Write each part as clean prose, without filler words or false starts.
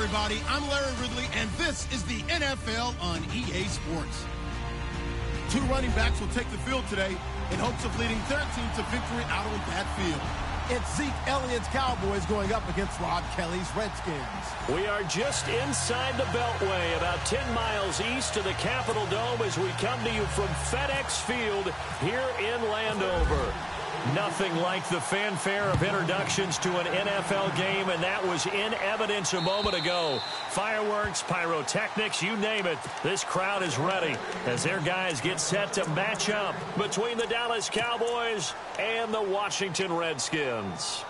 everybody. I'm Larry Ridley, and this is the NFL on EA Sports. Two running backs will take the field today in hopes of leading their team to victory out on that field. It's Zeke Elliott's Cowboys going up against Rod Kelly's Redskins. We are just inside the Beltway, about 10 miles east of the Capitol Dome as we come to you from FedEx Field here in Landover. Nothing like the fanfare of introductions to an NFL game, and that was in evidence a moment ago. Fireworks, pyrotechnics, you name it. This crowd is ready as their guys get set to match up between the Dallas Cowboys and the Washington Redskins.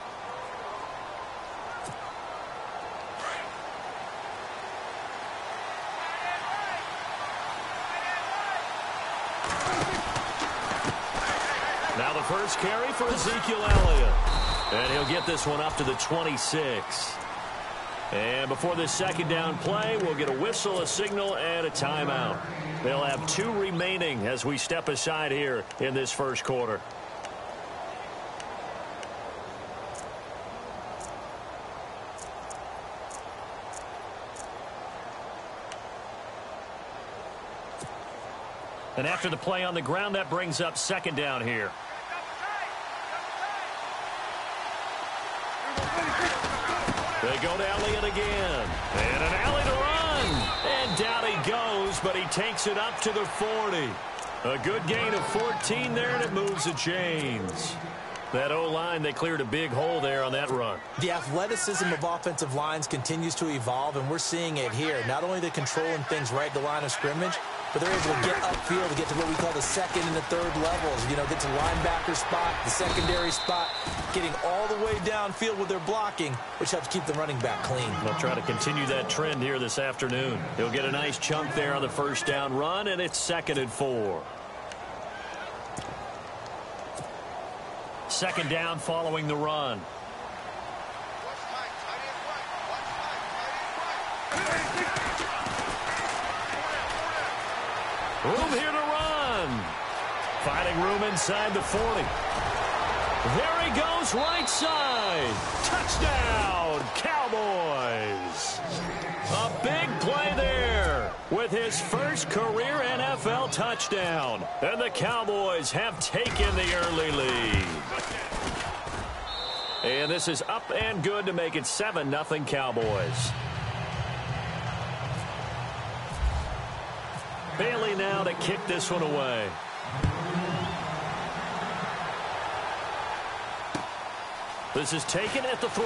Now the first carry for Ezekiel Elliott. And he'll get this one up to the 26. And before this second down play, we'll get a whistle, a signal, and a timeout. They'll have 2 remaining as we step aside here in this first quarter. And after the play on the ground, that brings up second down here. They go to Elliott again. And an alley to run. And down he goes, but he takes it up to the 40. A good gain of 14 there, and it moves the chains. That O-line, they cleared a big hole there on that run. The athleticism of offensive lines continues to evolve, and we're seeing it here. Not only the controlling things right at the line of scrimmage, but they're able to get upfield to get to what we call the second and the third levels. You know, get to linebacker spot, the secondary spot, getting all the way downfield with their blocking, which helps keep the running back clean. They'll try to continue that trend here this afternoon. He'll get a nice chunk there on the first down run, and it's 2nd and 4. Second down following the run. Room here to run. Finding room inside the 40. There he goes, right side. Touchdown, Cowboys. A big play there with his first career NFL touchdown. And the Cowboys have taken the early lead. And this is up and good to make it 7-0 Cowboys. Bailey now to kick this one away. This is taken at the 3.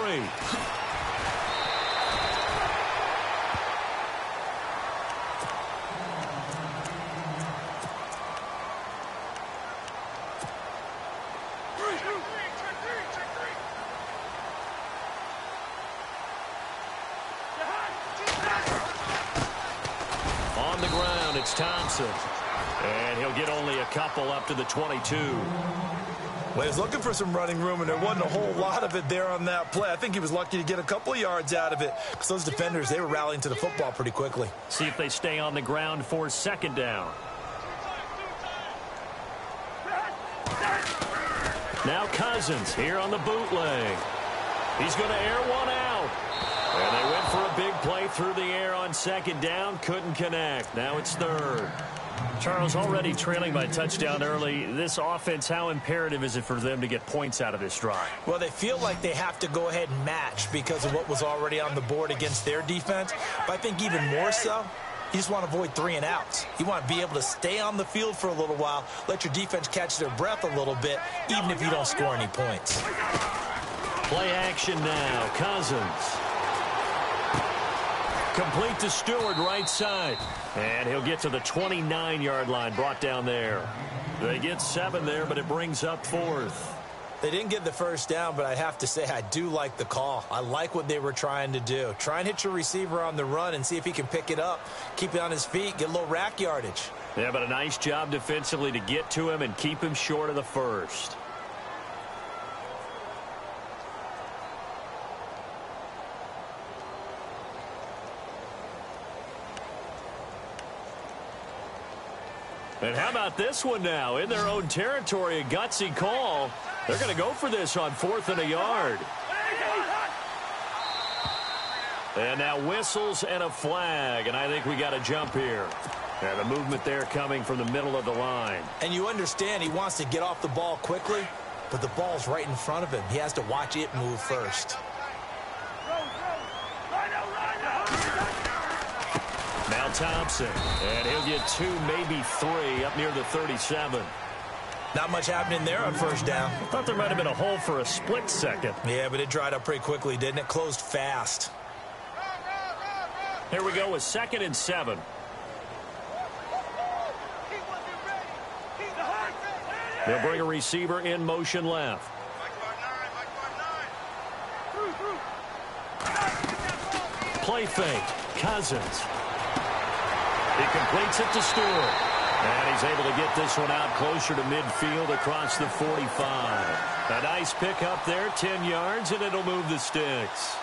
On the ground, it's Thompson. And he'll get only a couple up to the 22. Well, he's looking for some running room, and there wasn't a whole lot of it there on that play. I think he was lucky to get a couple of yards out of it because those defenders, they were rallying to the football pretty quickly. See if they stay on the ground for second down. Now Cousins here on the bootleg. He's going to air one out. And they went for a big play through the air on second down. Couldn't connect. Now it's third. Charles, already trailing by touchdown early. This offense, how imperative is it for them to get points out of this drive? Well, they feel like they have to go ahead and match because of what was already on the board against their defense. But I think even more so, you just want to avoid 3 and outs. You want to be able to stay on the field for a little while, let your defense catch their breath a little bit, even if you don't score any points. Play action now. Cousins. Complete to Stewart, right side. And he'll get to the 29-yard line, brought down there. They get 7 there, but it brings up 4th. They didn't get the first down, but I have to say I do like the call. I like what they were trying to do. Try and hit your receiver on the run and see if he can pick it up, keep it on his feet, get a little rack yardage. Yeah, but a nice job defensively to get to him and keep him short of the first. And how about this one now? In their own territory, a gutsy call. They're going to go for this on 4th and a yard. And now whistles and a flag, and I think we got a jump here. And the movement there coming from the middle of the line. And you understand he wants to get off the ball quickly, but the ball's right in front of him. He has to watch it move first. Now Thompson, and he'll get 2, maybe 3 up near the 37. Not much happening there on first down. I thought there might have been a hole for a split second. Yeah, but it dried up pretty quickly, didn't it? Closed fast. Here we go with 2nd and 7. They'll bring a receiver in motion left. Play fake. Cousins. He completes it to Stewart. And he's able to get this one out closer to midfield across the 45. A nice pick up there, 10 yards, and it'll move the sticks.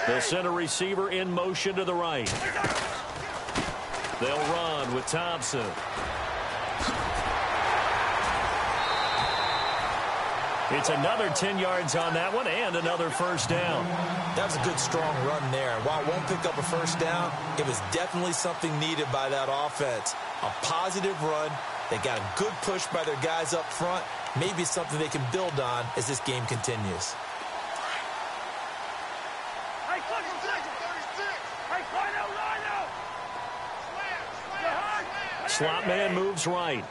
They'll send a receiver in motion to the right. They'll run with Thompson. It's another 10 yards on that one and another first down. That was a good, strong run there. While it won't pick up a first down, it was definitely something needed by that offense. A positive run. They got a good push by their guys up front. Maybe something they can build on as this game continues. Slot man moves right.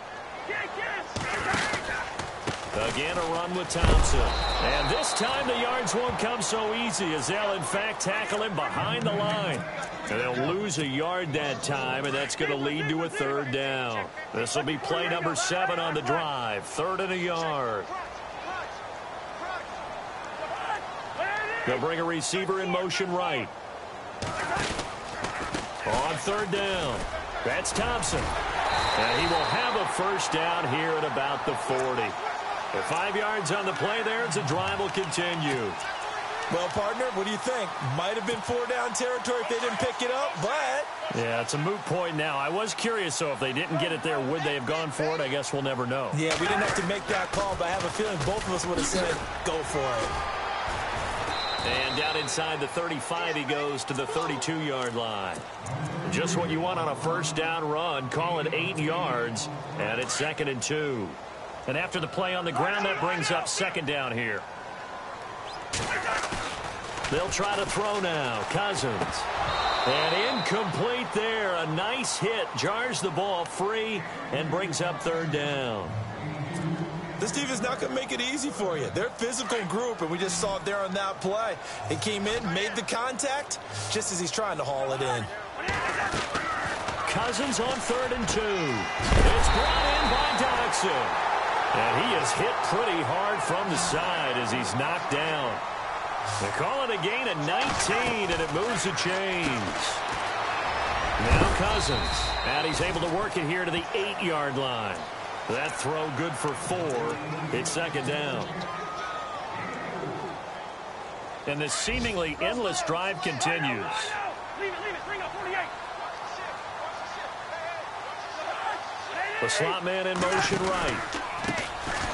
Again, a run with Thompson. And this time the yards won't come so easy as they'll, in fact, tackle him behind the line. And they'll lose a yard that time, and that's going to lead to a third down. This will be play number 7 on the drive. 3rd and a yard. They'll bring a receiver in motion right. On 3rd down. That's Thompson. And he will have a first down here at about the 40. 5 yards on the play there as the drive will continue. Well, partner, what do you think? Might have been 4-down territory if they didn't pick it up, but... Yeah, it's a moot point now. I was curious, though, if they didn't get it there, would they have gone for it? I guess we'll never know. Yeah, we didn't have to make that call, but I have a feeling both of us would have said, go for it. And down inside the 35, he goes to the 32-yard line. Just what you want on a first down run. Call it 8 yards, and it's 2nd and 2. And after the play on the ground, that brings up 2nd down here. They'll try to throw now. Cousins. And incomplete there. A nice hit. Jars the ball free and brings up 3rd down. This team is not going to make it easy for you. They're a physical group, and we just saw it there on that play. He came in, made the contact, just as he's trying to haul it in. Cousins on 3rd and 2. It's brought in by Dodson. And he is hit pretty hard from the side as he's knocked down. They call it a gain of 19, and it moves the chains. Now Cousins. And he's able to work it here to the 8-yard line. That throw good for 4. It's 2nd down. And this seemingly endless drive continues. The slot man in motion right.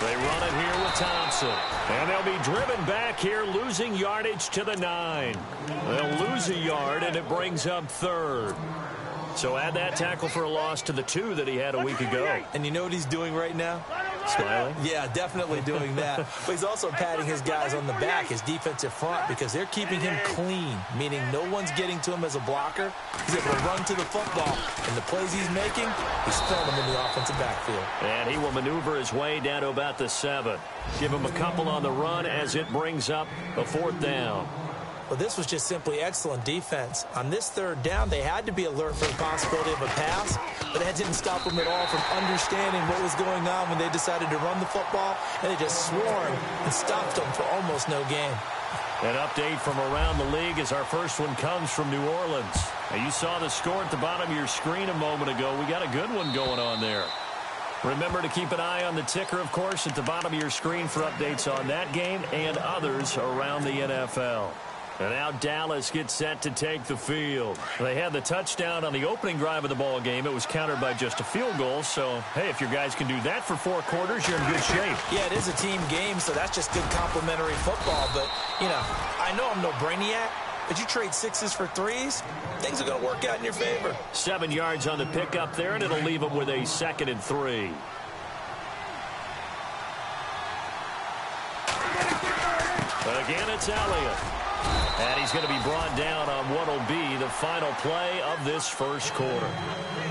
They run it here with Thompson. And they'll be driven back here, losing yardage to the 9. They'll lose a yard, and it brings up 3rd. So add that tackle for a loss to the 2 that he had a week ago. And you know what he's doing right now? Smiling? Yeah, definitely doing that. But he's also patting his guys on the back, his defensive front, because they're keeping him clean, meaning no one's getting to him as a blocker. He's able to run to the football. And the plays he's making, he's throwing them in the offensive backfield. And he will maneuver his way down to about the 7. Give him a couple on the run as it brings up a 4th down. Well, this was just simply excellent defense. On this 3rd down, they had to be alert for the possibility of a pass, but that didn't stop them at all from understanding what was going on when they decided to run the football, and they just swarmed and stopped them for almost no gain. An update from around the league as our first one comes from New Orleans. Now, you saw the score at the bottom of your screen a moment ago. We got a good one going on there. Remember to keep an eye on the ticker, of course, at the bottom of your screen for updates on that game and others around the NFL. And now Dallas gets set to take the field. They had the touchdown on the opening drive of the ball game. It was countered by just a field goal. So, hey, if your guys can do that for 4 quarters, you're in good shape. Yeah, it is a team game, so that's just good complimentary football. But, you know, I know I'm no brainiac, but you trade 6s for 3s, things are going to work out in your favor. 7 yards on the pickup there, and it'll leave them with a 2nd and 3. But again, it's Elliott. And he's going to be brought down on what will be the final play of this first quarter.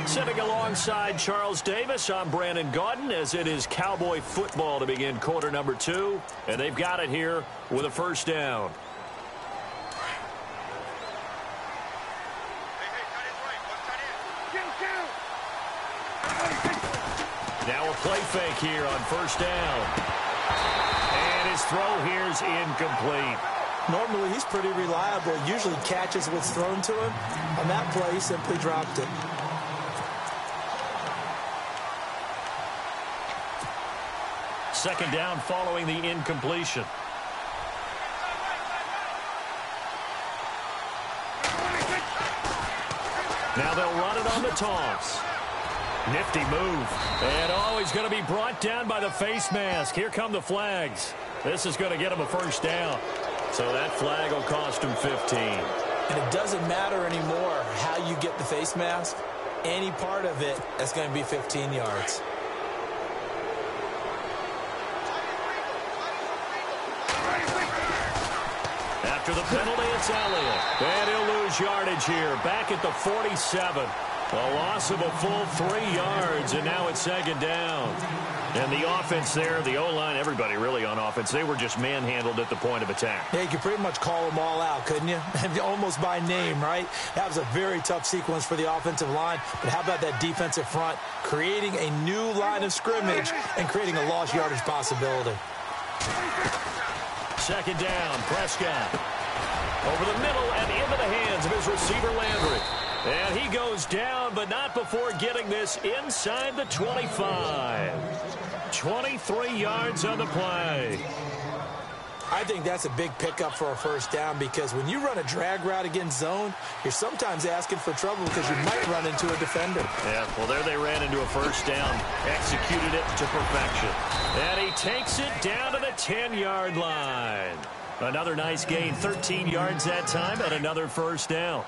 Sitting alongside Charles Davis, I'm Brandon Gaudin, as it is Cowboy football to begin quarter number 2. And they've got it here with a first down. Now a play fake here on first down. And his throw here is incomplete. Normally, he's pretty reliable. Usually catches what's thrown to him. On that play, he simply dropped it. Second down following the incompletion. Now they'll run it on the toss. Nifty move. And he's going to be brought down by the face mask. Here come the flags. This is going to get him a first down. So that flag will cost him 15. And it doesn't matter anymore how you get the face mask. Any part of it is going to be 15 yards. After the penalty, it's Elliott. And he'll lose yardage here. Back at the 47. A loss of a full 3 yards, and now it's second down. And the offense there, the O-line, everybody really on offense, they were just manhandled at the point of attack. Yeah, you could pretty much call them all out, couldn't you? Almost by name, right? That was a very tough sequence for the offensive line. But how about that defensive front creating a new line of scrimmage and creating a lost yardage possibility? Second down, Prescott. Over the middle and into the hands of his receiver, Landry. And he goes down, but not before getting this inside the 25. 23 yards on the play. I think that's a big pickup for a first down, because when you run a drag route against zone, you're sometimes asking for trouble because you might run into a defender. Yeah, well, there they ran into a first down, executed it to perfection. And he takes it down to the 10-yard line. Another nice gain, 13 yards that time, and another first down.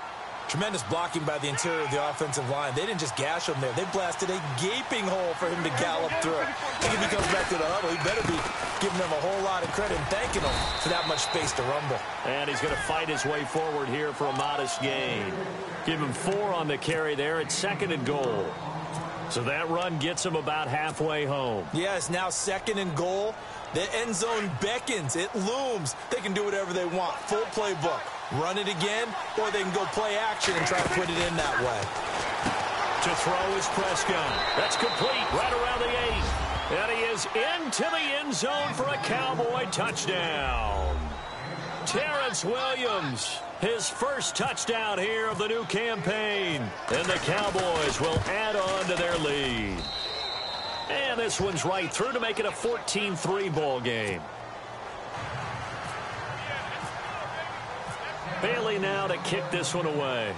Tremendous blocking by the interior of the offensive line. They didn't just gash him there. They blasted a gaping hole for him to gallop through. I think if he comes back to the huddle, he better be giving them a whole lot of credit and thanking them for that much space to rumble. And he's going to fight his way forward here for a modest gain. Give him 4 on the carry there at 2nd and goal. So that run gets him about halfway home. Yeah, it's now 2nd and goal. The end zone beckons. It looms. They can do whatever they want. Full playbook. Run it again, or they can go play action and try to put it in that way. To throw is Prescott. That's complete right around the 8. And he is into the end zone for a Cowboy touchdown. Terrence Williams, his first touchdown here of the new campaign. And the Cowboys will add on to their lead. And this one's right through to make it a 14-3 ball game. Bailey now to kick this one away.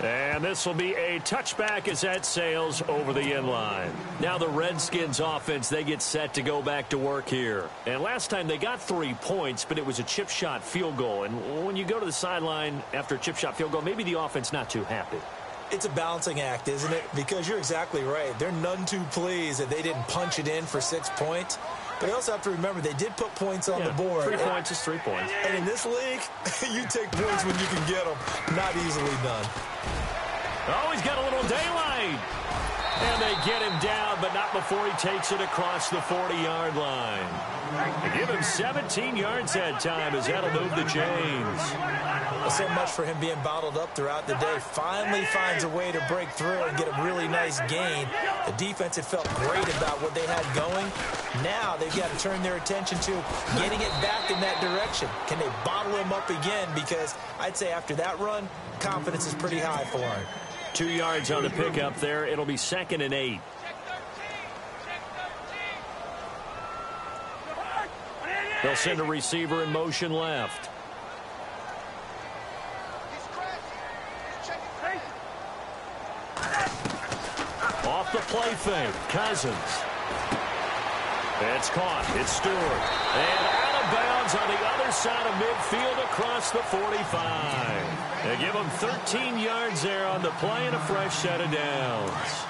And this will be a touchback as that sails over the end line. Now the Redskins offense, they get set to go back to work here. And last time they got 3 points, but it was a chip shot field goal. And when you go to the sideline after a chip shot field goal, maybe the offense not too happy. It's a balancing act, isn't it? Because you're exactly right. They're none too pleased that they didn't punch it in for 6 points. But you also have to remember they did put points on the board. 3 points is 3 points. And in this league, you take points when you can get them. Not easily done. Oh, he's got a little daylight. And they get him down, but not before he takes it across the 40-yard line. They give him 17 yards that time as that'll move the chains. So much for him being bottled up throughout the day. Finally finds a way to break through and get a really nice gain. The defense had felt great about what they had going. Now they've got to turn their attention to getting it back in that direction. Can they bottle him up again? Because I'd say after that run, confidence is pretty high for him. 2 yards on the pickup there. It'll be 2nd and 8. They'll send a receiver in motion left. Off the play fake, Cousins. It's caught. It's Stewart. And out of bounds on the other side of midfield across the 45. They give him 13 yards there on the play and a fresh set of downs.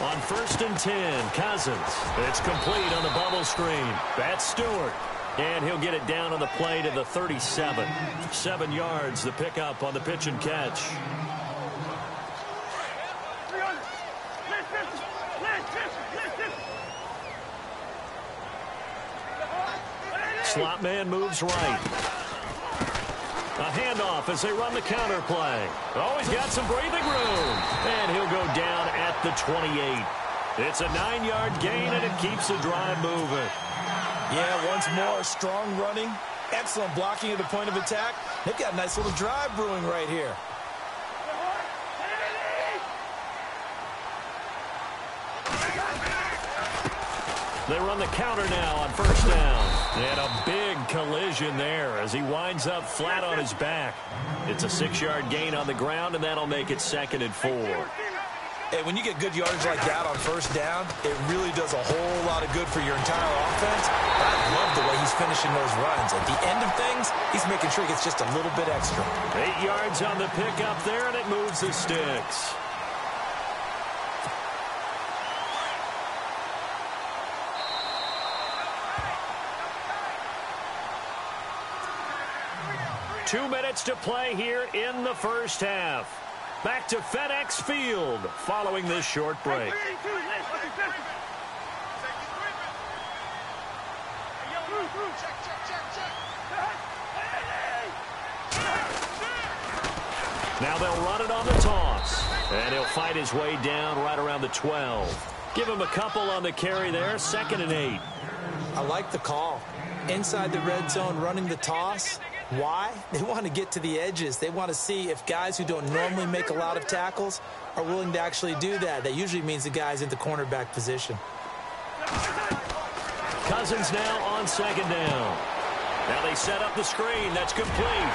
On 1st and 10, Cousins. It's complete on the bubble screen. That's Stewart. And he'll get it down on the play to the 37. 7 yards, the pickup on the pitch and catch. Slot man moves right. A handoff as they run the counter play. Oh, he's got some breathing room. And he'll go down at the 28. It's a 9-yard gain, and it keeps the drive moving. Yeah, once more, strong running, excellent blocking at the point of attack. They've got a nice little drive brewing right here. They run the counter now on 1st down. And a big collision there as he winds up flat on his back. It's a 6-yard gain on the ground, and that'll make it 2nd and 4. Hey, when you get good yardage like that on 1st down, it really does a whole lot of good for your entire offense. But I love the way he's finishing those runs. At the end of things, he's making sure he gets just a little bit extra. 8 yards on the pickup there, and it moves the sticks. Two minutes to play here in the first half. Back to FedEx Field following this short break. Now they'll run it on the toss. And he'll fight his way down right around the 12. Give him a couple on the carry there. 2nd and 8. I like the call. Inside the red zone, running the toss. Why? They want to get to the edges. They want to see if guys who don't normally make a lot of tackles are willing to actually do that. That usually means the guy's in the cornerback position. Cousins now on 2nd down. Now they set up the screen. That's complete.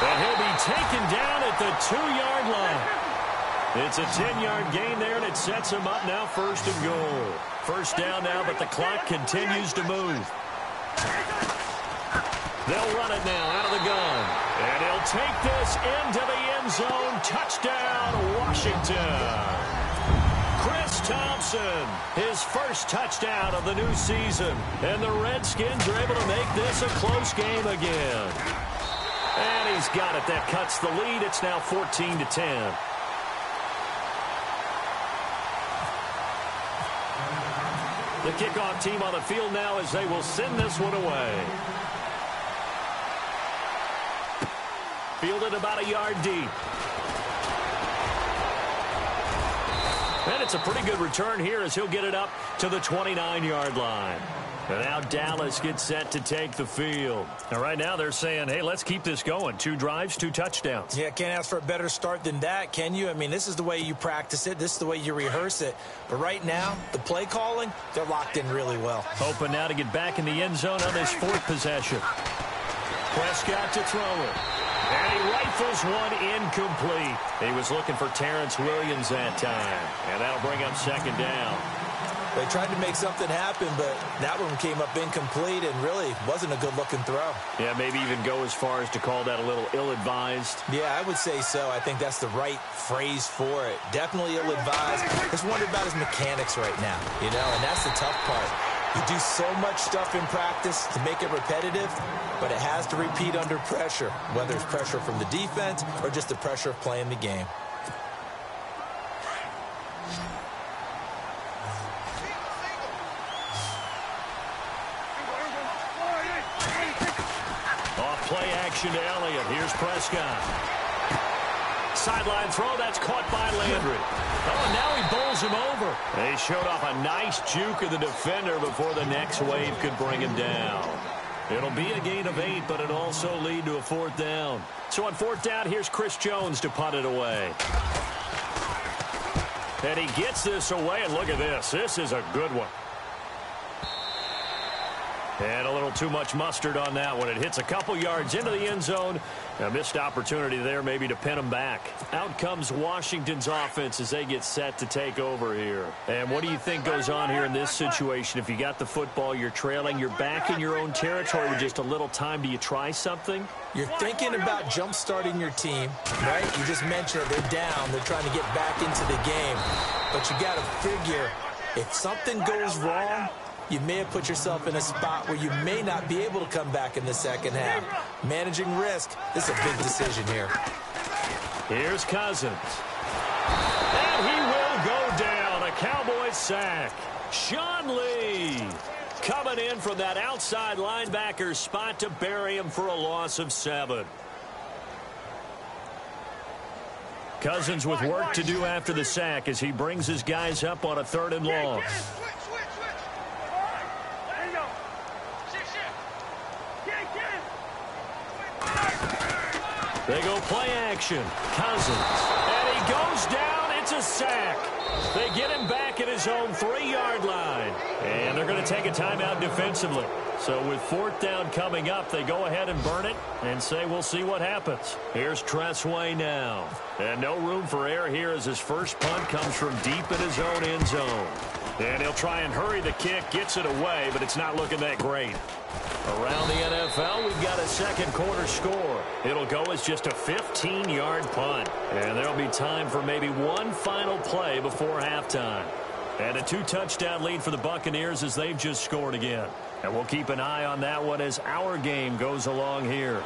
And he'll be taken down at the 2-yard line. It's a 10-yard gain there, and it sets him up now 1st and goal. 1st down now, but the clock continues to move. They'll run it now out of the gun. And he'll take this into the end zone. Touchdown, Washington. Chris Thompson, his first touchdown of the new season. And the Redskins are able to make this a close game again. And he's got it. That cuts the lead. It's now 14-10. The kickoff team on the field now as they will send this one away. Fielded about a yard deep. And it's a pretty good return here as he'll get it up to the 29-yard line. And now Dallas gets set to take the field. And right now they're saying, hey, let's keep this going. 2 drives, 2 touchdowns. Yeah, can't ask for a better start than that, can you? I mean, this is the way you practice it. This is the way you rehearse it. But right now, the play calling, they're locked in really well. Hoping now to get back in the end zone on this 4th possession. Prescott to throw it. And he rifles one incomplete. He was looking for Terrence Williams that time. And that'll bring up 2nd down. They tried to make something happen, but that one came up incomplete and really wasn't a good-looking throw. Yeah, maybe even go as far as to call that a little ill-advised. Yeah, I would say so. I think that's the right phrase for it. Definitely ill-advised. Just wonder about his mechanics right now, you know, and that's the tough part. You do so much stuff in practice to make it repetitive, but it has to repeat under pressure, whether it's pressure from the defense or just the pressure of playing the game. Play action to Elliott. Here's Prescott. Sideline throw. That's caught by Landry. Oh, and now he bowls him over. They showed off a nice juke of the defender before the next wave could bring him down. It'll be a gain of 8, but it'll also lead to a 4th down. So on 4th down, here's Chris Jones to punt it away. And he gets this away, and look at this. This is a good one. And a little too much mustard on that one. It hits a couple yards into the end zone. A missed opportunity there maybe to pin him back. Out comes Washington's offense as they get set to take over here. And what do you think goes on here in this situation? If you got the football, you're trailing, you're back in your own territory with just a little time. Do you try something? You're thinking about jump-starting your team, right? You just mentioned it. They're down. They're trying to get back into the game. But you got to figure, if something goes wrong, you may have put yourself in a spot where you may not be able to come back in the second half. Managing risk, this is a big decision here. Here's Cousins. And he will go down. A Cowboys sack. Sean Lee coming in from that outside linebacker spot to bury him for a loss of 7. Cousins with work to do after the sack as he brings his guys up on a 3rd and long. They go play action. Cousins. And he goes down. It's a sack. They get him back at his own 3-yard line. And they're going to take a timeout defensively. So with 4th down coming up, they go ahead and burn it and say we'll see what happens. Here's Tressway now. And no room for error here as his first punt comes from deep in his own end zone. And he'll try and hurry the kick, gets it away, but it's not looking that great. Around the NFL, we've got a second quarter score. It'll go as just a 15-yard punt. And there'll be time for maybe one final play before halftime. And a 2-touchdown lead for the Buccaneers as they've just scored again. And we'll keep an eye on that one as our game goes along here.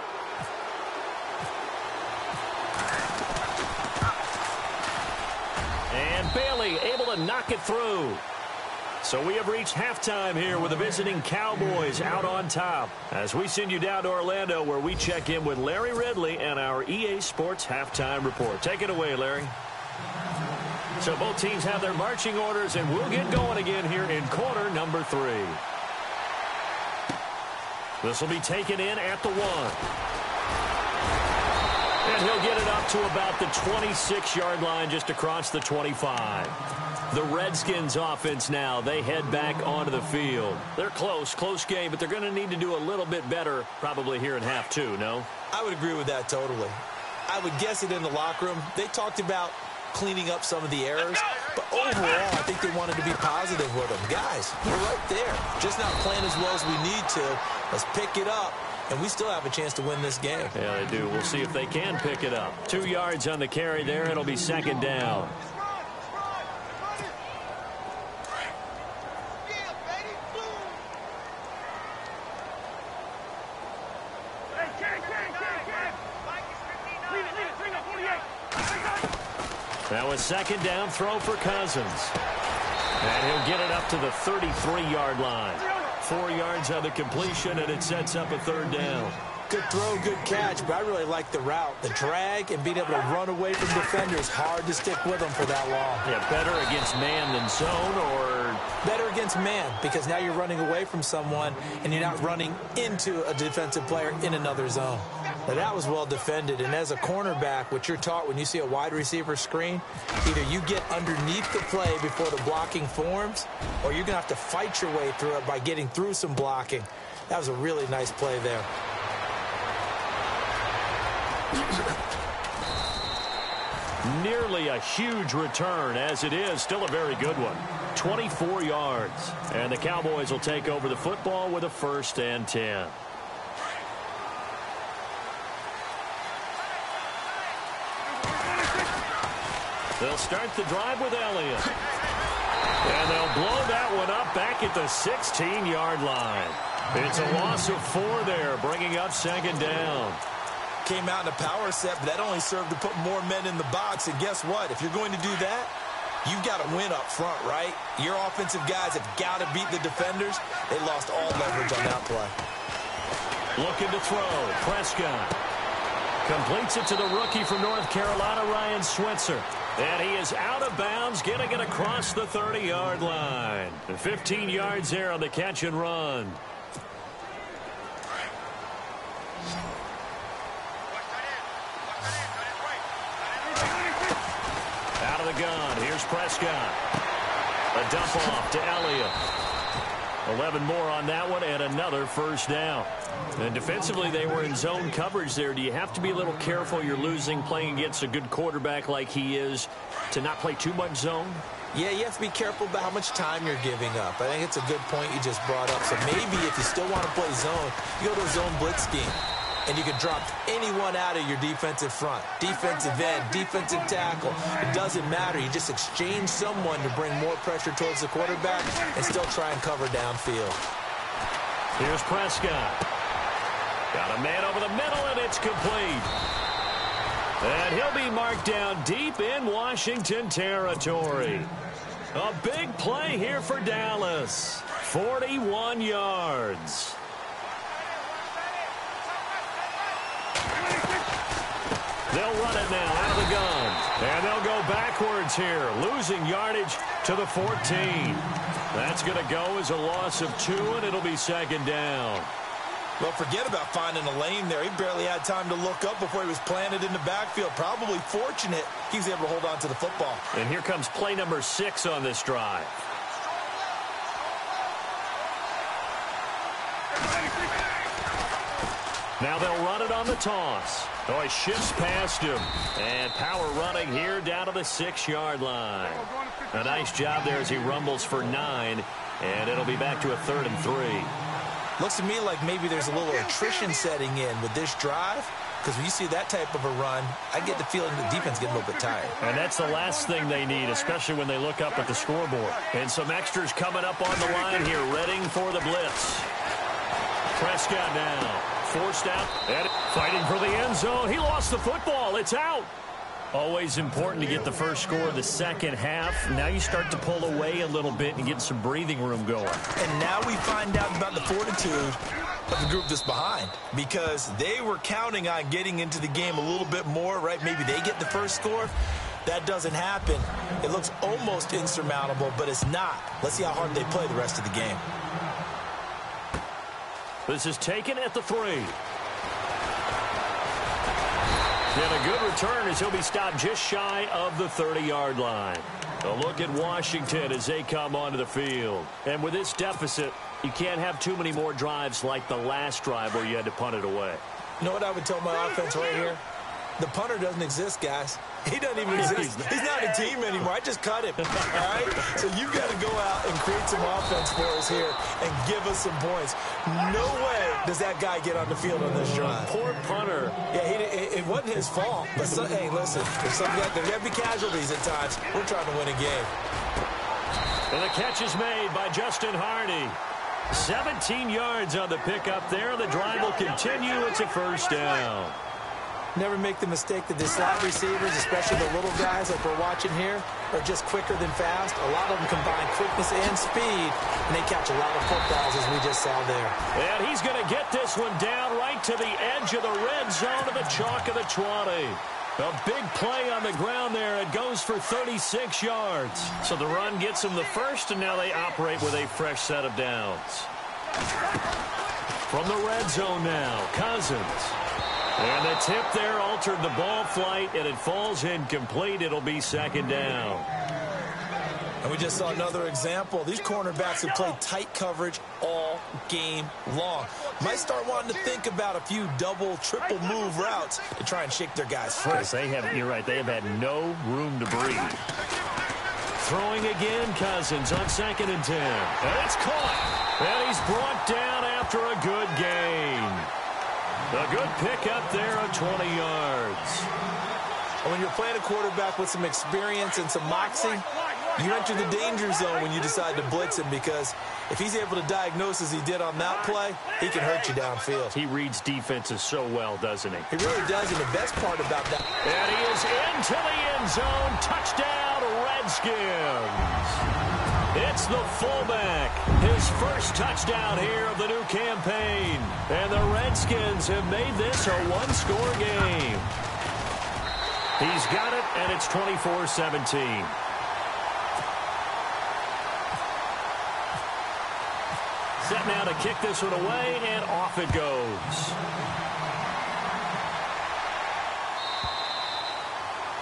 And Bailey able to knock it through. So we have reached halftime here with the visiting Cowboys out on top. As we send you down to Orlando where we check in with Larry Ridley and our EA Sports Halftime Report. Take it away, Larry. So both teams have their marching orders, and we'll get going again here in quarter number 3. This will be taken in at the 1. And he'll get it up to about the 26-yard line just across the 25. The Redskins offense now, they head back onto the field. They're close game, but they're going to need to do a little bit better probably here in half 2, no? I would agree with that totally. I would guess it in the locker room. They talked about cleaning up some of the errors, but overall, I think they wanted to be positive with them. Guys, we're right there. Just not playing as well as we need to. Let's pick it up, and we still have a chance to win this game. Yeah, they do. We'll see if they can pick it up. 2 yards on the carry there. It'll be 2nd down. Now a 2nd down throw for Cousins. And he'll get it up to the 33-yard line. 4 yards on the completion, and it sets up a 3rd down. Good throw, good catch, but I really like the route. The drag and being able to run away from defenders, hard to stick with them for that long. Yeah, better against man than zone, or? Better against man, because now you're running away from someone, and you're not running into a defensive player in another zone. Now, that was well defended, and as a cornerback, what you're taught when you see a wide receiver screen, either you get underneath the play before the blocking forms, or you're going to have to fight your way through it by getting through some blocking. That was a really nice play there. Nearly a huge return, as it is still a very good one. 24 yards. And the Cowboys will take over the football with a 1st and 10. They'll start the drive with Elliott. And they'll blow that one up back at the 16-yard line. It's a loss of 4 there, bringing up 2nd down. Came out in a power set, but that only served to put more men in the box. And guess what? If you're going to do that, you've got to win up front, right? Your offensive guys have got to beat the defenders. They lost all leverage on that play. Looking to throw. Prescott completes it to the rookie from North Carolina, Ryan Switzer. And he is out of bounds, getting it across the 30-yard line. 15 yards there on the catch and run. Out of the gun, here's Here's Prescott. A dump off to Elliott. 11 more on that one and another first down. And defensively, they were in zone coverage there. Do you have to be a little careful? You're losing playing against a good quarterback like he is to not play too much zone? Yeah, you have to be careful about how much time you're giving up. I think it's a good point you just brought up. So maybe if you still want to play zone, you go to a zone blitz scheme. And you can drop anyone out of your defensive front. Defensive end, defensive tackle. It doesn't matter. You just exchange someone to bring more pressure towards the quarterback and still try and cover downfield. Here's Prescott. Got a man over the middle, and it's complete. And he'll be marked down deep in Washington territory. A big play here for Dallas. 41 yards. They'll run it now out of the gun. And they'll go backwards here, losing yardage to the 14. That's going to go as a loss of 2, and it'll be second down. Well, forget about finding a lane there. He barely had time to look up before he was planted in the backfield. Probably fortunate he was able to hold on to the football. And here comes play number 6 on this drive. Now they'll run it on the toss. Oh, he shifts past him. And power running here down to the 6-yard line. A nice job there as he rumbles for 9. And it'll be back to a 3rd and 3. Looks to me like maybe there's a little attrition setting in with this drive. Because when you see that type of a run, I get the feeling the defense getting a little bit tired. And that's the last thing they need, especially when they look up at the scoreboard. And some extras coming up on the line here, readying for the blitz. Prescott now. Forced out and fighting for the end zone. He lost the football. It's out. Always important to get the first score of the second half. Now you start to pull away a little bit and get some breathing room going. And now we find out about the fortitude of the group that's behind, because they were counting on getting into the game a little bit more, right? Maybe they get the first score. That doesn't happen. It looks almost insurmountable, but it's not. Let's see how hard they play the rest of the game. This is taken at the 3. And a good return as he'll be stopped just shy of the 30-yard line. A look at Washington as they come onto the field. And with this deficit, you can't have too many more drives like the last drive where you had to punt it away. You know what I would tell my offense right here? The punter doesn't exist, guys. He doesn't even exist. He's not a team anymore. I just cut him. All right? So you've got to go out and create some offense for us here and give us some points. No way does that guy get on the field on this drive. Poor punter. Yeah, it wasn't his fault. But, hey, listen, there's got to be casualties at times. We're trying to win a game. And the catch is made by Justin Hardy. 17 yards on the pickup there. The drive will continue. It's a first down. Never make the mistake that the slot receivers, especially the little guys like we're watching here, are just quicker than fast. A lot of them combine quickness and speed, and they catch a lot of footballs, as we just saw there. And he's going to get this one down right to the edge of the red zone of the chalk of the 20. A big play on the ground there. It goes for 36 yards. So the run gets them the first, and now they operate with a fresh set of downs. From the red zone now, Cousins. And the tip there altered the ball flight, and it falls incomplete. It'll be second down. And we just saw another example. These cornerbacks have played tight coverage all game long. Might start wanting to think about a few double, triple move routes to try and shake their guys free. Yes, you're right. They have had no room to breathe. Throwing again, Cousins on 2nd and 10. And it's caught. And he's brought down after a good gain. A good pickup there of 20 yards. When you're playing a quarterback with some experience and some moxie, you enter the danger zone when you decide to blitz him, because if he's able to diagnose as he did on that play, he can hurt you downfield. He reads defenses so well, doesn't he? He really does, and the best part about that. And he is into the end zone. Touchdown, Redskins. It's the fullback. His first touchdown here of the new campaign. And the Redskins have made this a one-score game. He's got it, and it's 24-17. Set now to kick this one away, and off it goes.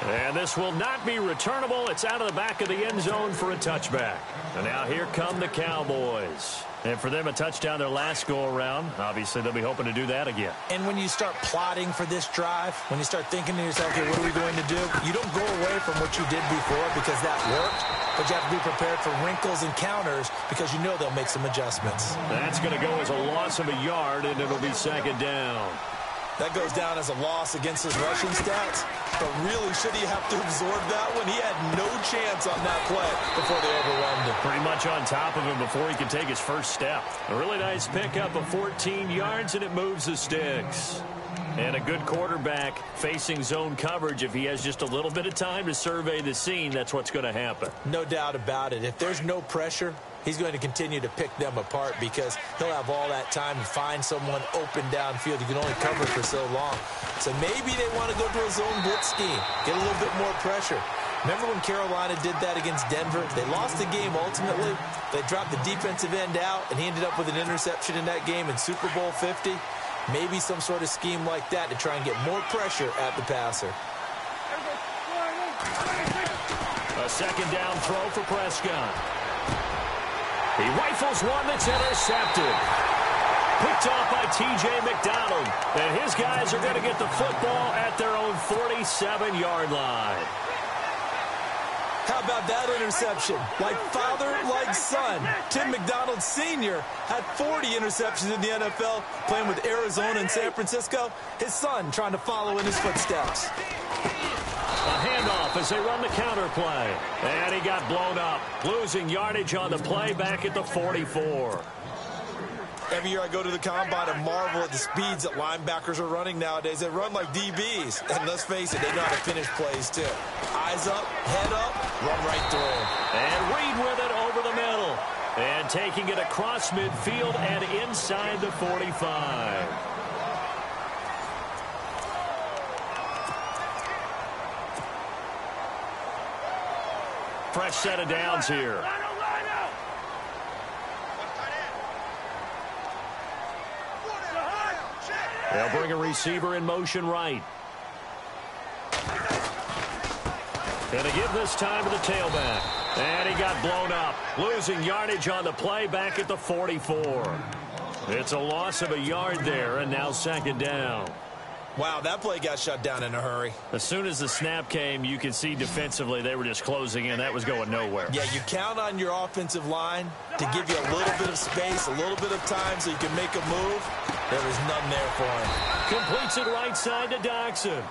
And this will not be returnable. It's out of the back of the end zone for a touchback. And now here come the Cowboys. And for them, a touchdown their last go-around. Obviously, they'll be hoping to do that again. And when you start plotting for this drive, when you start thinking to yourself, okay, what are we going to do? You don't go away from what you did before because that worked, but you have to be prepared for wrinkles and counters because you know they'll make some adjustments. That's going to go as a loss of a yard, and it'll be second down. That goes down as a loss against his rushing stats. But really, should he have to absorb that one? He had no chance on that play before they overwhelmed him. Pretty much on top of him before he could take his first step. A really nice pickup of 14 yards, and it moves the sticks. And a good quarterback facing zone coverage. If he has just a little bit of time to survey the scene, that's what's going to happen. No doubt about it. If there's no pressure, he's going to continue to pick them apart because he'll have all that time to find someone open downfield. You can only cover for so long. So maybe they want to go to a zone blitz scheme, get a little bit more pressure. Remember when Carolina did that against Denver? They lost the game ultimately. They dropped the defensive end out, and he ended up with an interception in that game in Super Bowl 50. Maybe some sort of scheme like that to try and get more pressure at the passer. A second down throw for Prescott. He rifles one that's intercepted. Picked off by T.J. McDonald. And his guys are going to get the football at their own 47-yard line. How about that interception? Like father, like son. Tim McDonald Sr. had 40 interceptions in the NFL, playing with Arizona and San Francisco. His son trying to follow in his footsteps. A handoff as they run the counter play. And he got blown up, losing yardage on the play back at the 44. Every year I go to the combine and marvel at the speeds that linebackers are running nowadays. They run like DBs. And let's face it, they know how to finish plays too. Eyes up, head up, run right through them. And Reed with it over the middle. And taking it across midfield and inside the 45. Fresh set of downs here. They'll bring a receiver in motion right. And to give this time to the tailback. And he got blown up, losing yardage on the play back at the 44. It's a loss of a yard there, and now second down. Wow, that play got shut down in a hurry. As soon as the snap came, you could see defensively they were just closing in. That was going nowhere. Yeah, you count on your offensive line to give you a little bit of space, a little bit of time so you can make a move. There was none there for him. Completes it right side to Doxson.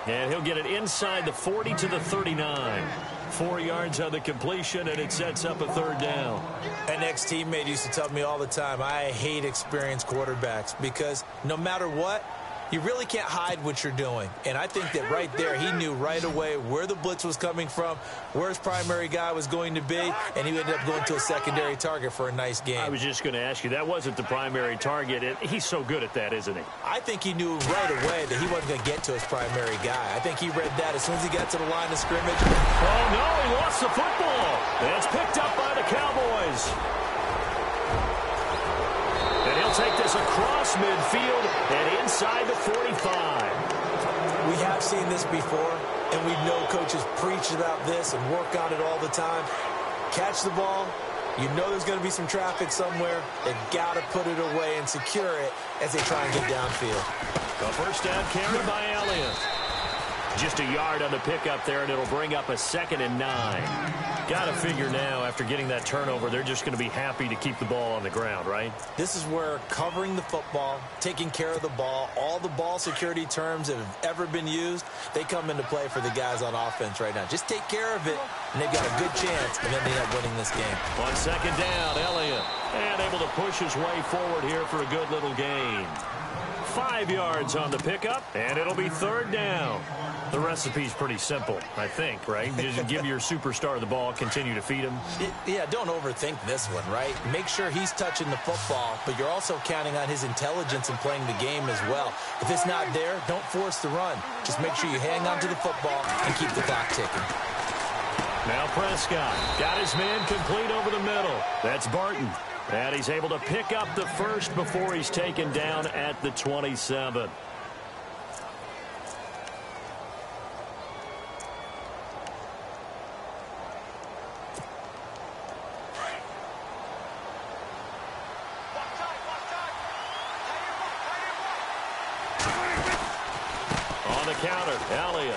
And he'll get it inside the 40 to the 39. 4 yards on the completion, and it sets up a third down. An ex-teammate used to tell me all the time, I hate experienced quarterbacks because no matter what, you really can't hide what you're doing. And I think that right there, he knew right away where the blitz was coming from, where his primary guy was going to be, and he ended up going to a secondary target for a nice game. I was just going to ask you, that wasn't the primary target. He's so good at that, isn't he? I think he knew right away that he wasn't going to get to his primary guy. I think he read that as soon as he got to the line of scrimmage. Oh, no, he lost the football. And it's picked up by the Cowboys. And he'll take this across midfield and inside the 45. We have seen this before, and we know coaches preach about this and work on it all the time. Catch the ball. You know there's going to be some traffic somewhere. They've got to put it away and secure it as they try and get downfield. The first down carry by Elliott. Just a yard on the pickup there, and it'll bring up a 2nd and 9. Got to figure now, after getting that turnover, they're just going to be happy to keep the ball on the ground, right? This is where covering the football, taking care of the ball, all the ball security terms that have ever been used, they come into play for the guys on offense right now. Just take care of it, and they've got a good chance of ending up winning this game. On second down, Elliott, and able to push his way forward here for a good little gain. 5 yards on the pickup, and it'll be third down. The recipe's pretty simple, I think, right? Just give your superstar the ball, continue to feed him. Yeah, don't overthink this one, right? Make sure he's touching the football, but you're also counting on his intelligence in playing the game as well. If it's not there, don't force the run. Just make sure you hang on to the football and keep the clock ticking. Now Prescott got his man complete over the middle. That's Barton. And he's able to pick up the first before he's taken down at the 27. counter. Elliott.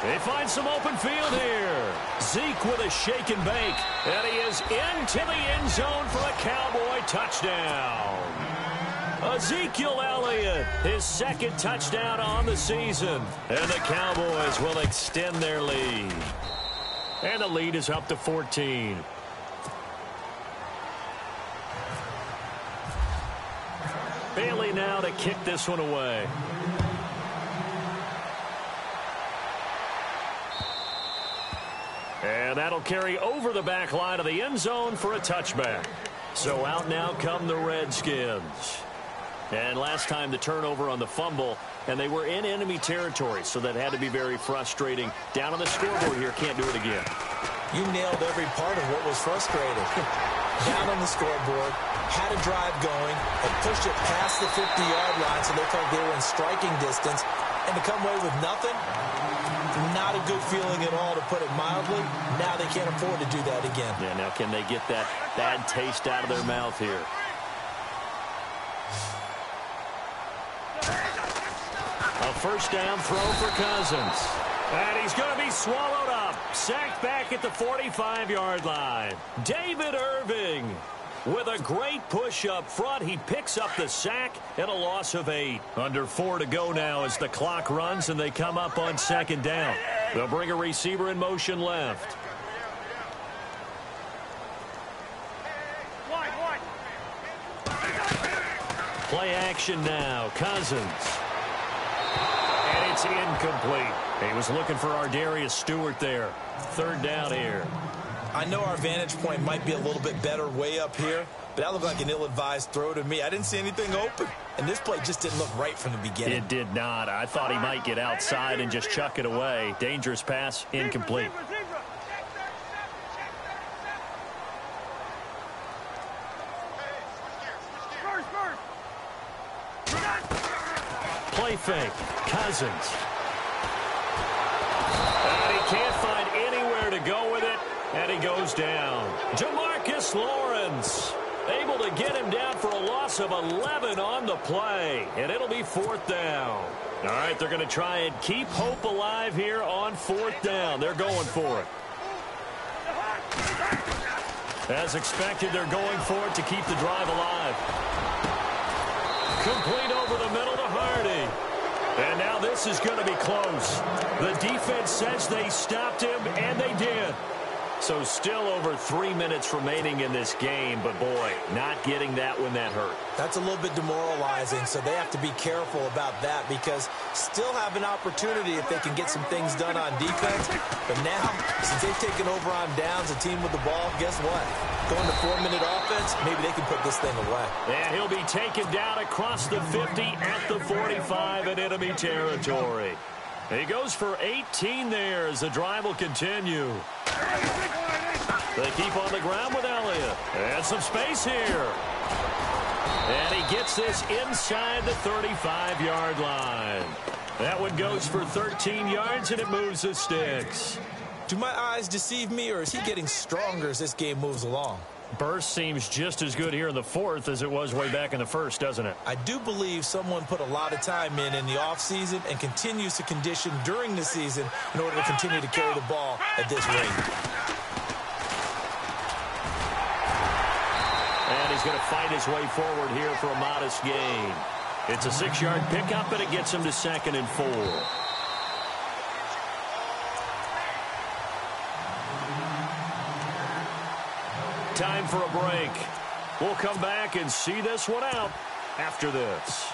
They find some open field here. Zeke with a shake and bake. And he is into the end zone for a Cowboy touchdown. Ezekiel Elliott, his second touchdown on the season. And the Cowboys will extend their lead. And the lead is up to 14. Bailey now to kick this one away. And that'll carry over the back line of the end zone for a touchback. So out now come the Redskins. And last time the turnover on the fumble, and they were in enemy territory, so that had to be very frustrating. Down on the scoreboard here, can't do it again. You nailed every part of what was frustrating. Down on the scoreboard, had a drive going, and pushed it past the 50-yard line so they felt they were in striking distance, and to come away with nothing, not a good feeling at all, to put it mildly. Now they can't afford to do that again. Yeah, now can they get that bad taste out of their mouth here? A first down throw for Cousins. And he's going to be swallowed up. Sacked back at the 45-yard line. David Irving with a great push up front. He picks up the sack and a loss of 8. Under 4 to go now as the clock runs and they come up on second down. They'll bring a receiver in motion left. Play action now. Cousins. And it's incomplete. He was looking for Ardarius Stewart there. Third down here. I know our vantage point might be a little bit better way up here, but that looked like an ill-advised throw to me. I didn't see anything open, and this play just didn't look right from the beginning. It did not. I thought he might get outside and just chuck it away. Dangerous pass, incomplete. Play fake. Cousins. And he can't find anywhere to go with it, and he goes down. Jamarcus Lawrence able to get him down for a loss of 11 on the play, and it'll be fourth down. All right, they're going to try and keep hope alive here on fourth down. They're going for it. As expected, they're going for it to keep the drive alive. Complete over the middle to Hardy. And now this is going to be close. The defense says they stopped him, and they did. So still over 3 minutes remaining in this game, but boy, not getting that when that hurt. That's a little bit demoralizing, so they have to be careful about that because still have an opportunity if they can get some things done on defense. But now, since they've taken over on downs, a team with the ball, guess what? Going to 4-minute offense, maybe they can put this thing away. And he'll be taken down across the 50 at the 45 in enemy territory. He goes for 18 there as the drive will continue. They keep on the ground with Elliott. And some space here. And he gets this inside the 35-yard line. That one goes for 13 yards, and it moves the sticks. Do my eyes deceive me, or is he getting stronger as this game moves along? Burst seems just as good here in the fourth as it was way back in the first, doesn't it? I do believe someone put a lot of time in the offseason and continues to condition during the season in order to continue to carry the ball at this rate. And he's going to fight his way forward here for a modest gain. It's a 6-yard pickup, and it gets him to 2nd and 4. Time for a break. We'll come back and see this one out after this.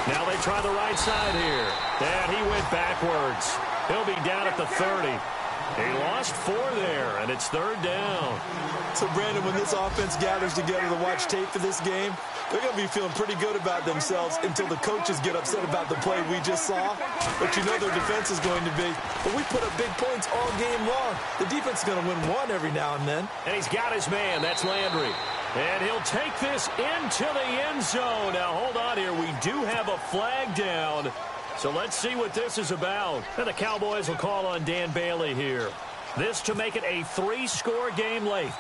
Now they try the right side here. And he went backwards. He'll be down at the 30. He lost 4 there, and it's 3rd down. So, Brandon, when this offense gathers together to watch tape for this game, they're going to be feeling pretty good about themselves until the coaches get upset about the play we just saw. But you know their defense is going to be, but we put up big points all game long. The defense is going to win one every now and then. And he's got his man. That's Landry. And he'll take this into the end zone. Now, hold on here. We do have a flag down. So let's see what this is about. And the Cowboys will call on Dan Bailey here. This to make it a 3-score game late.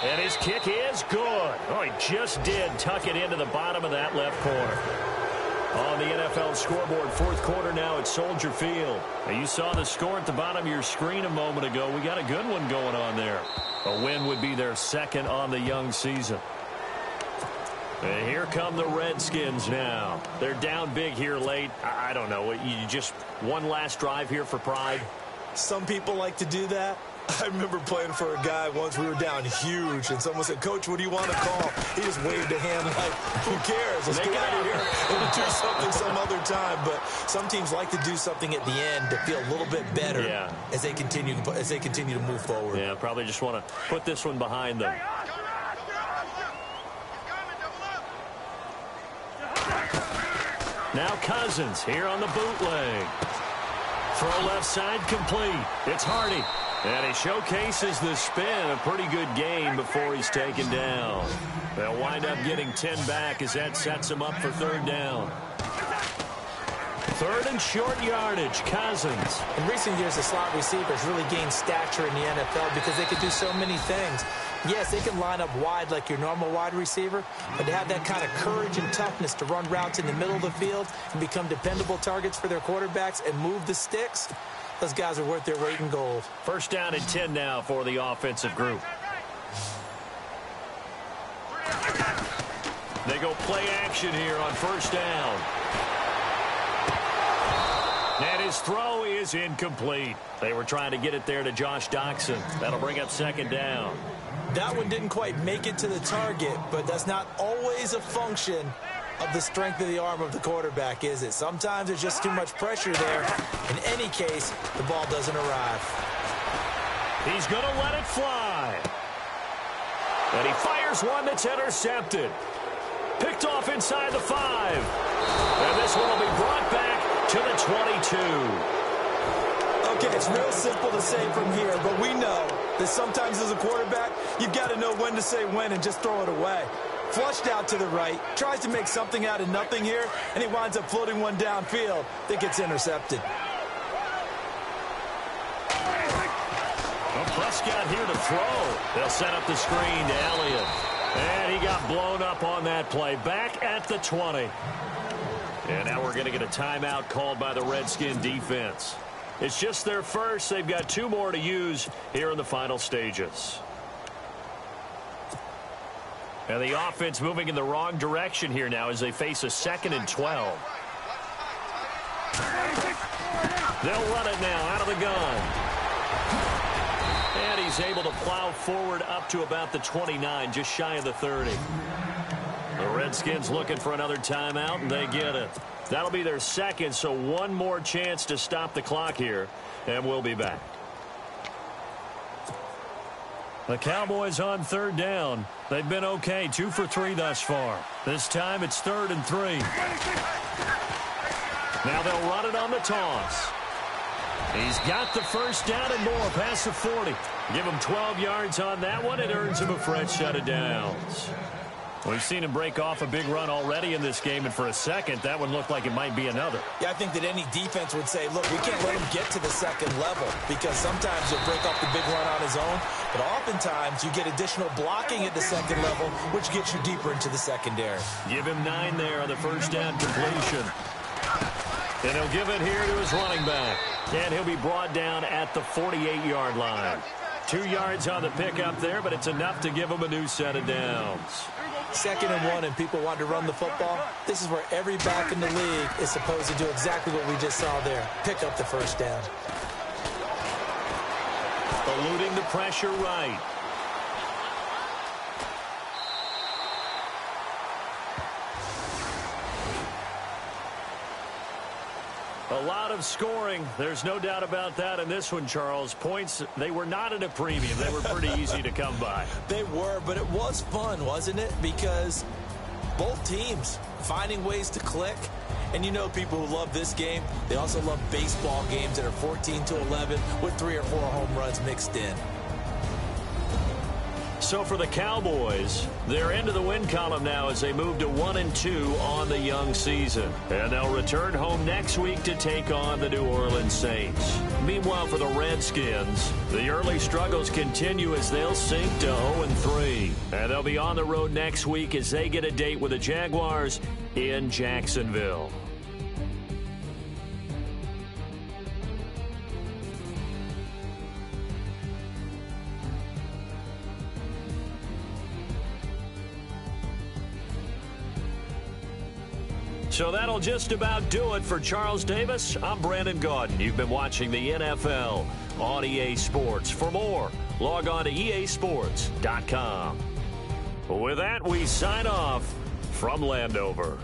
And his kick is good. Oh, he just did tuck it into the bottom of that left corner. On the NFL scoreboard, fourth quarter now at Soldier Field. Now, you saw the score at the bottom of your screen a moment ago. We got a good one going on there. A win would be their second on the young season. And here come the Redskins now. They're down big here late. I don't know. You just one last drive here for pride? Some people like to do that. I remember playing for a guy once. We were down huge, and someone said, "Coach, what do you want to call?" He just waved a hand like, "Who cares? Let's get out of here and do something some other time." But some teams like to do something at the end to feel a little bit better as they continue to move forward. Yeah, probably just want to put this one behind them. Now Cousins here on the bootleg. Throw left side complete. It's Hardy. And he showcases the spin. A pretty good game before he's taken down. They'll wind up getting 10 back as that sets him up for third down. Third and short yardage, Cousins. In recent years, the slot receivers really gained stature in the NFL because they could do so many things. Yes, they can line up wide like your normal wide receiver, but to have that kind of courage and toughness to run routes in the middle of the field and become dependable targets for their quarterbacks and move the sticks, those guys are worth their weight in gold. First down and 10 now for the offensive group. They go play action here on first down. And his throw is incomplete. They were trying to get it there to Josh Doxson. That'll bring up second down. That one didn't quite make it to the target, but that's not always a function of the strength of the arm of the quarterback, is it? Sometimes there's just too much pressure there. In any case, the ball doesn't arrive. He's going to let it fly. And he fires one that's intercepted. Picked off inside the 5. And this one will be brought back to the 22. Okay, it's real simple to say from here, but we know that sometimes as a quarterback, you've got to know when to say when and just throw it away. Flushed out to the right, tries to make something out of nothing here, and he winds up floating one downfield that gets intercepted. Well, Prescott here to throw. They'll set up the screen to Elliott. And he got blown up on that play. Back at the 20. And now we're going to get a timeout called by the Redskin defense. It's just their first. They've got 2 more to use here in the final stages. And the offense moving in the wrong direction here now as they face a 2nd and 12. They'll run it now out of the gun. And he's able to plow forward up to about the 29, just shy of the 30. The Redskins looking for another timeout, and they get it. That'll be their second, so one more chance to stop the clock here, and we'll be back. The Cowboys on third down. They've been okay, 2 for 3 thus far. This time it's 3rd and 3. Now they'll run it on the toss. He's got the first down and more past the 40. Give him 12 yards on that one. It earns him a fresh set of downs. We've seen him break off a big run already in this game, and for a second, that one looked like it might be another. Yeah, I think that any defense would say, look, we can't let him get to the second level because sometimes he'll break off the big run on his own, but oftentimes you get additional blocking at the second level, which gets you deeper into the secondary. Give him 9 there on the first down completion. And he'll give it here to his running back. And he'll be brought down at the 48-yard line. 2 yards on the pickup there, but it's enough to give him a new set of downs. 2nd and 1 and people want to run the football. This is where every back in the league is supposed to do exactly what we just saw there. Pick up the first down. Eluding the pressure right. A lot of scoring. There's no doubt about that in this one, Charles. Points, they were not at a premium. They were pretty easy to come by. They were, but it was fun, wasn't it? Because both teams finding ways to click. And you know people who love this game, they also love baseball games that are 14-11 with 3 or 4 home runs mixed in. So for the Cowboys, they're into the win column now as they move to 1-2 on the young season. And they'll return home next week to take on the New Orleans Saints. Meanwhile, for the Redskins, the early struggles continue as they'll sink to 0-3. And they'll be on the road next week as they get a date with the Jaguars in Jacksonville. So that'll just about do it for Charles Davis. I'm Brandon Gaudin. You've been watching the NFL on EA Sports. For more, log on to easports.com. With that, we sign off from Landover.